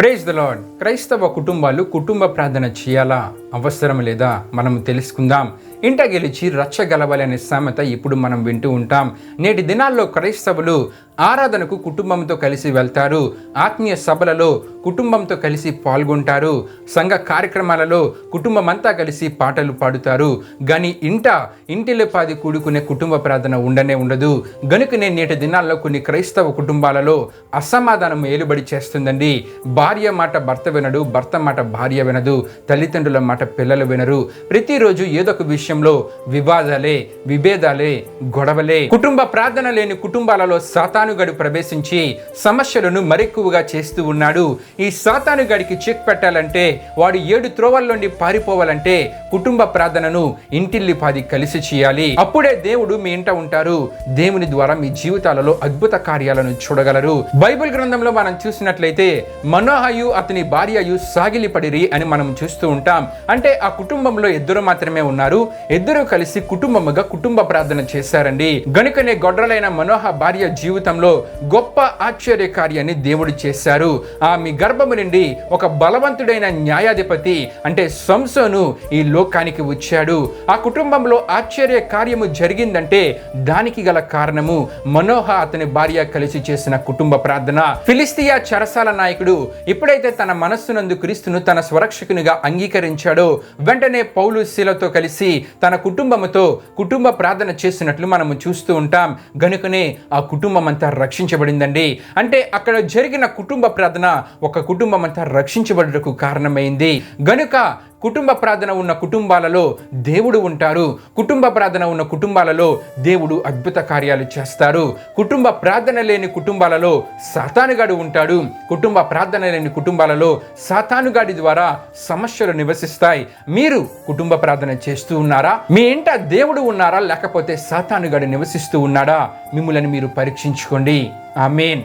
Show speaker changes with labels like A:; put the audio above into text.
A: Praise the lord. క్రైస్తవ కుటుంబాలు కుటుంబ ప్రార్థన చేయాలా, అవసరం లేదా మనం తెలుసుకుందాం. ఇంట గెలిచి రచ్చగలవాలి అనే సామెత ఇప్పుడు మనం వింటూ ఉంటాం. నేటి దినాల్లో క్రైస్తవులు ఆరాధనకు కుటుంబంతో కలిసి వెళ్తారు, ఆత్మీయ సభలలో కుటుంబంతో కలిసి పాల్గొంటారు, సంఘ కార్యక్రమాలలో కుటుంబం అంతా కలిసి పాటలు పాడుతారు. కానీ ఇంటిలోపాది కూడుకునే కుటుంబ ప్రార్థన ఉండనే ఉండదు. గనుకనే నేటి దినాల్లో కొన్ని క్రైస్తవ కుటుంబాలలో అసమాధానం ఏలుబడి చేస్తుందండి. భార్య మాట భర్త వినడు, భర్త మాట భార్య వినదు, తల్లిదండ్రుల మాట పిల్లలు వినరు. ప్రతిరోజు ఏదో ఒక విషయంలో వివాదాలే, విభేదాలే, గొడవలే. కుటుంబ ప్రార్థన లేని కుటుంబాలలో సాతానుగాడు ప్రవేశించి సమస్యలను మరెక్కువగా చేస్తూ ఉన్నాడు. ఈ సాతానుగాడికి చెక్ పెట్టాలంటే, వాడు 7 త్రోవల నుండి పారిపోవాలంటే కుటుంబ ప్రార్థనను ఇంటిల్లిపాది కలిసి చేయాలి. అప్పుడే దేవుడు మీ ఇంట ఉంటారు. దేవుని ద్వారా మీ జీవితాలలో అద్భుత కార్యాలను చూడగలరు. బైబిల్ గ్రంథంలో మనం చూసినట్లయితే మనోహయు అతని భార్యయు సాగిలిపడిరి అని మనం చూస్తూ ఉంటాం. అంటే ఆ కుటుంబంలో ఇద్దరు మాత్రమే ఉన్నారు. ఇద్దరు కలిసి కుటుంబముగా కుటుంబ ప్రార్థన చేశారండి. గనుకనే గొడ్రలైన మనోహ భార్య జీవితంలో గొప్ప ఆశ్చర్య కార్యాన్ని దేవుడు చేశారు. ఆమె గర్భము నుండి ఒక బలవంతుడైన న్యాయాధిపతి అంటే సంసోను ఈ లోకానికి వచ్చాడు. ఆ కుటుంబంలో ఆశ్చర్య కార్యము జరిగిందంటే దానికి గల కారణము మనోహ అతని భార్య కలిసి చేసిన కుటుంబ ప్రార్థన. ఫిలిస్తియా చెరసాల నాయకుడు ఎప్పుడైతే తన మనస్సునందు క్రీస్తును తన స్వరక్షకునిగా అంగీకరించాడో వెంటనే పౌలు శీలతో కలిసి తన కుటుంబముతో కుటుంబ ప్రార్థన చేసినట్లు మనము చూస్తూ ఉంటాం. గనుకనే ఆ కుటుంబం అంతా రక్షించబడిందండి. అంటే అక్కడ జరిగిన కుటుంబ ప్రార్థన ఒక కుటుంబం అంతా రక్షించబడుటకు కారణమైంది. గనుక కుటుంబ ప్రార్థన ఉన్న కుటుంబాలలో దేవుడు ఉంటారు. కుటుంబ ప్రార్థన ఉన్న కుటుంబాలలో దేవుడు అద్భుత కార్యాలు చేస్తారు. కుటుంబ ప్రార్థన లేని కుటుంబాలలో సాతానుగాడు ఉంటాడు. కుటుంబ ప్రార్థన లేని కుటుంబాలలో సాతానుగాడి ద్వారా సమస్యలు నివసిస్తాయి. మీరు కుటుంబ ప్రార్థన చేస్తూ ఉన్నారా? మీ ఇంట దేవుడు ఉన్నారా, లేకపోతే సాతానుగాడు నివసిస్తూ ఉన్నాడా? మిమ్ములను మీరు పరీక్షించుకోండి. ఆమేన్.